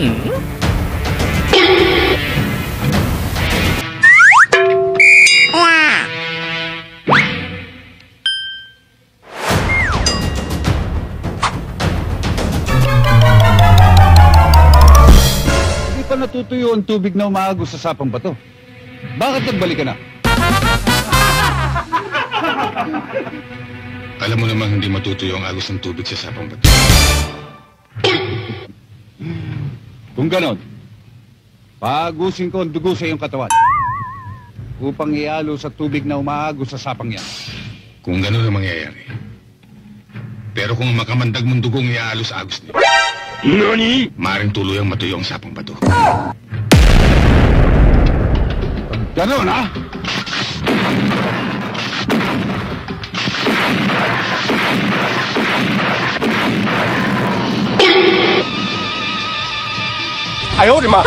Hindi pa natutuyo ang tubig na umaagos sa sapang bato. Bakit nagbalik ka na? Alam mo namang hindi matutuyo ang agos ng tubig sa sapang bato. Kung ganon, paagusin ko ang dugo sa iyong katawan upang ialo sa tubig na umaagos sa sapang yan. Kung ganon ang mangyayari. Pero kung makamandag mong dugong iaalos-agos niyo, NANI? Maring tuluyang matuyo ang sapang bato. Ganon, ha? Ayaw, di ma!